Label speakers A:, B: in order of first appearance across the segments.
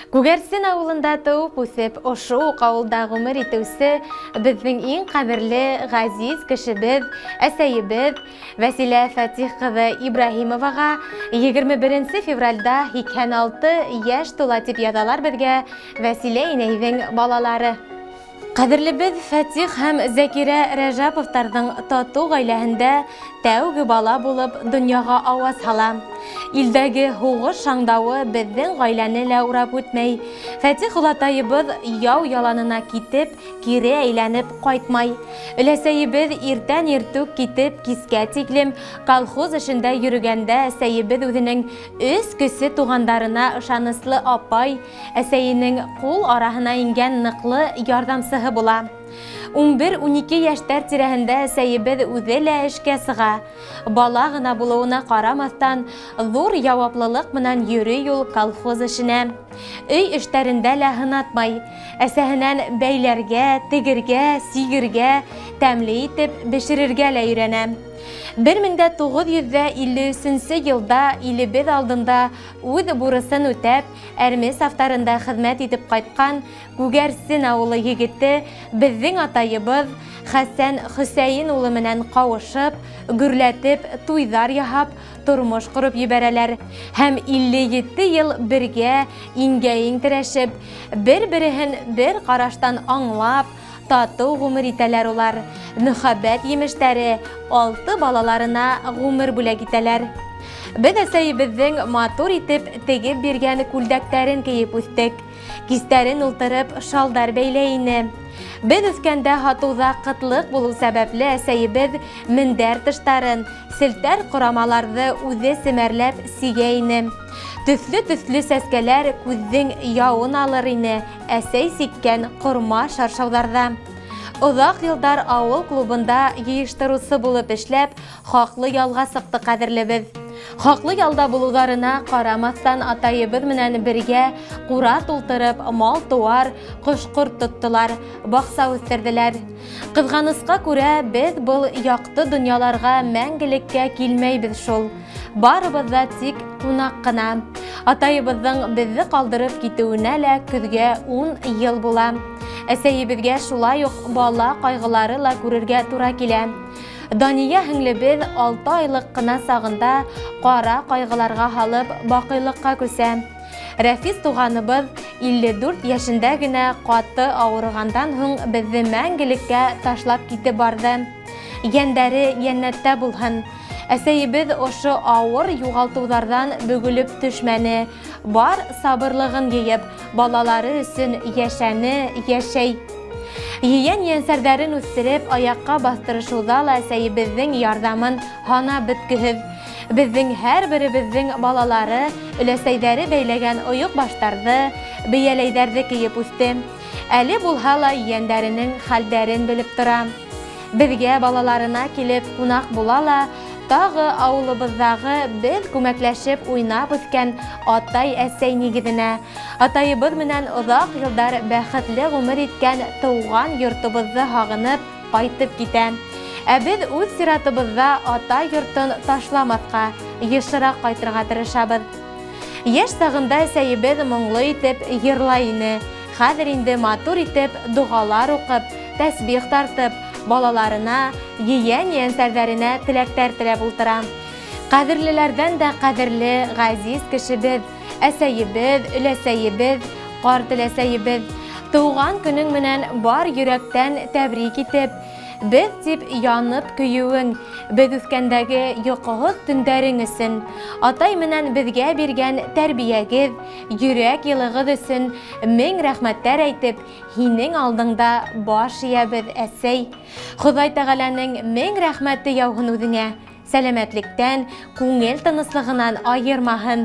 A: Күгәрсен авылында туып үсеп, ошо авылда гомер итүсе безнең иң кадерле газиз кешебез, әсәебез Вәсилә Фатих кызы Ибраһимовага 21 февральдә 86 яшь тула дип язалар безгә Вәсилә инәйнең балалары. Кадерлебез Фатих һәм Зәкирә Рәҗәповтарның тату гаиләһендә тәүге бала булып дөньяга аваз сала. Илдәге һугыш шаңдавы безнең гаиләне лә урап үтмәй. Фатих улатаебыз яу яланына китеп, кире әйләнеп кайтмай. Өләсәебез иртән иртүк китеп, кискә тиклем колхоз эшендә йөргәндә әсәебез үзенең өс кесе тугандарына ышаныслы апай, әсәенең кул араһына ингән ныклы ярдәмсыһы була. 11-12 яшьтәр тирәһендә әсәебез үзе лә эшкә сыга. Бала гына булуына карамастан, зур яуаплылык менән йөрий ул колхоз эшенә. Өй эштәрендә лә һынатмай. Әсәһенән бәйләргә, тегергә, сигергә, тәмле итеп бешерергә лә өйрәнә. 1953 елда илебез алдында үз бурысын үтәп, Әрме сафтарында хезмәт итеп кайткан Күгәрсен авылы егете безнең атаебыз Хәсән Хөсәйин улы менән кавышып, гөрләтеп, туйдар яһап, тормыш корып ебәрәләр һәм 57 ел бергә иңгә-иң терәшеп, бер-береһен бер караштан аңлап, тату гомер итәләр улар. Мөхәббәт емештәре 6 балаларына гомер бүләк итәләр. Без әсәебезнең матур итеп тегеп биргән күлдәктәрен киеп үстек. Кистәрен ултырып шалдар бәйләй ине. Без үскәндә хатуда кытлык булу сәбәпле әсәебез мендәр тыштарын, селтәр корамаларны үзе семәрләп сигә ине. Төсле сәскәләр күзең яуын алыр ине әсәй сиккән корма шаршаударда. Озак елдар авыл клубында йыштырусы булып эшләп, хаклы ялга сыкты кадерлебез. Хаклы ялда булуларына карамастан атаебыз менән бергә кура тултырып, мал туар, кош-корт тоттылар, бакса үстерделәр. Кызганыска күрә, без был якты дөньяларга мәңгелеккә килмәйбез шул. Барыбыз да тик кунак кына. Атаебызның безне калдырып китүенә лә көзгә 10 ел була. Әсәебезгә шулай ук бала кайгылары ла күрергә тура килә. Дания һеңлебез 6 айлык кына сагында кара кайгыларга халып бакыйлыкка күсә. Рәфис туганыбыз 54 яшендә генә каты авыргандан һуң безне мәңгелеккә ташлап китеп барды. Йәндәре җәннәттә булһын. Әсәебез ошо авыр югалтулардан бөгелеп төшмәне. Бар сабырлыгын җыеп, балалары өчен яшәне, яшәй. Йән-янсәрдәрен үстереп, аякка бастырышуда ла әсәебезнең ярдәмен хана беткеһез. Безнең һәрберебезнең балалары өләсәйдәре бәйләгән оек баштарны, бияләйдәрне киеп үсте. Әле булһа ла йәндәренең хәлдәрен белеп тора. Безгә балаларына килеп кунак була ла, тагы авылыбыздагы без күмәкләшеп уйнап үскән атай әсәй нигезенә. Атаебыз менән озак елдар бәхетле гомер иткән туган йортыбызны һагынып кайтып китә. Ә без үз сиратыбызда ата йортын ташламаска, ешрак кайтырга тырышабыз. Яшь сагында әсәебез моңлы итеп йырлай ине. Хәзер инде матур итеп дугалар укып, тәсбих тартып, балаларына, йән-янсәрдәренә теләктәр теләп ултыра. Кадерлеләрдән дә кадерле газиз кешебез, әсәебез, өләсәебез, карт өләсәебез, туган көнең менән бар йөрәктән тәбрик итеп, без дип янып көюең, без үскәндәге йокыгыз төндәрең өчен, атай менән безгә биргән тәрбиягез, йөрәк йылыгыз өчен мең рәхмәттәр әйтеп, һинең алдыңда баш иябез, әсәй. Ходай Тәгаләнең мең рәхмәте яуһын үзеңә. Сәламәтлектән, күңел тыныслыгынан айырмаһын.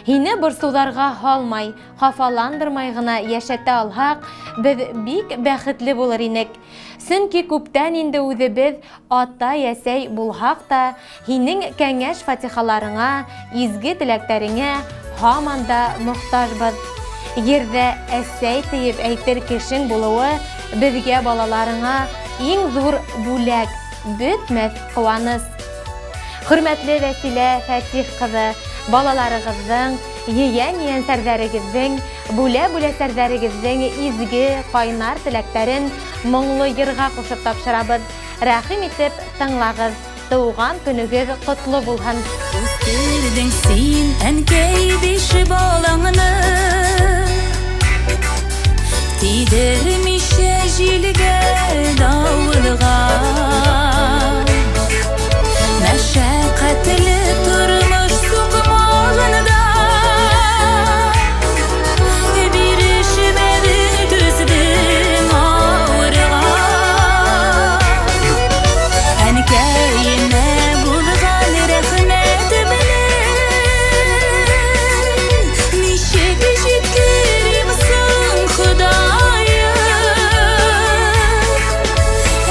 A: Һине борсуларга һалмай, хафаландырмай гына яшәтә алһак, без бик бәхетле булыр инек. Сөнки күптән инде үзебез атай әсәй булһак та, һинең кәңәш фатихаларыңа, изге теләктәреңә һаман да мохтаҗбыз. Ердә әсәй тиеп әйтер кешең булуы безгә балаларыңа иң зур бүләк, бөтмәс куаныс. Хөрмәтле Вәсилә Фатих кызы, балаларыгызның Ейен сәрдәрегіздің, бүлә сәрдәрегіздің изге, қайнар тіләктерін мұңлы йырға қошып тапшырабыз. Рәхим етіп тыңлағыз. Туған күнігіз құтлы болған.
B: Өстердің сен әнкей беші балаңыны, тидірмеше жилге дауылға. Мәшәқәтлі тұрмыш суқымағында бірішімеді төздің ауырға. Әнкейіне болған рәхметі білін, нешеге жеткеремсің Құдайым.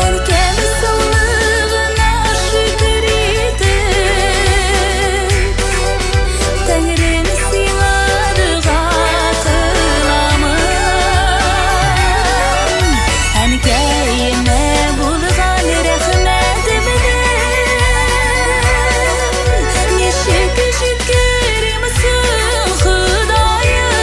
B: Әнкем саулығына шүкір етіп, Тәңірім сыйладыға қыламын. Әнкейіне болған рәхметі білін, нешеге жеткеремсің Құдайым.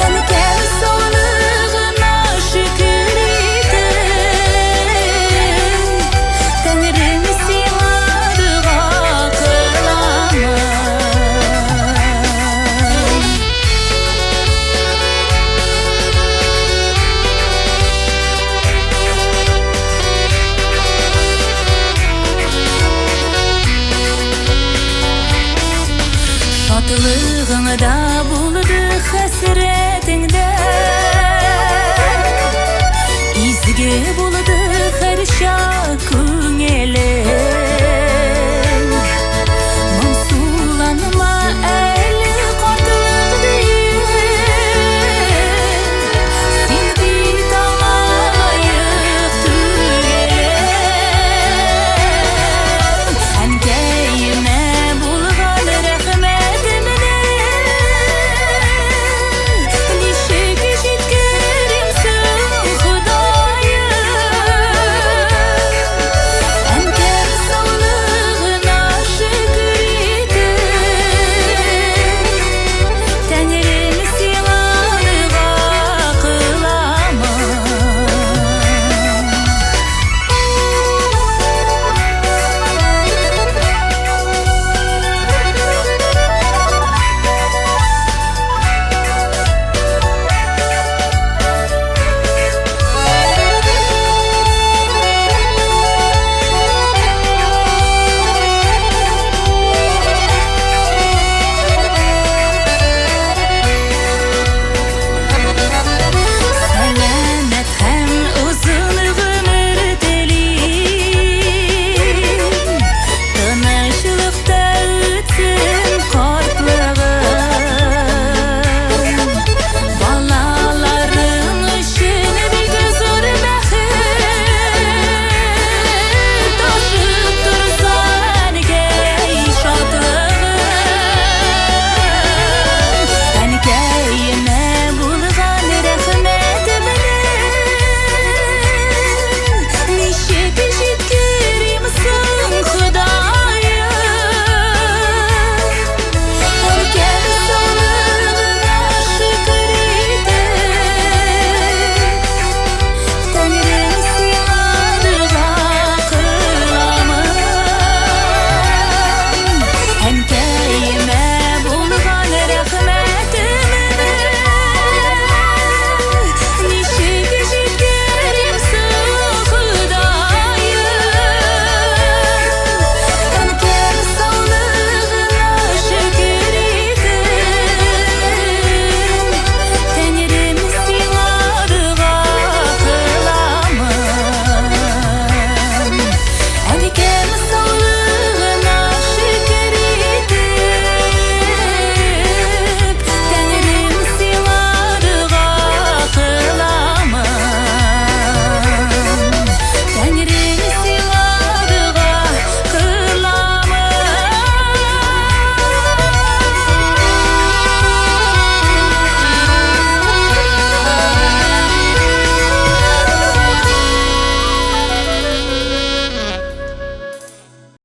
B: Әнкем саулығына шүкір етіп, Тәңірім сыйладыға қыламын. Шатлығыңда болды хәсрет,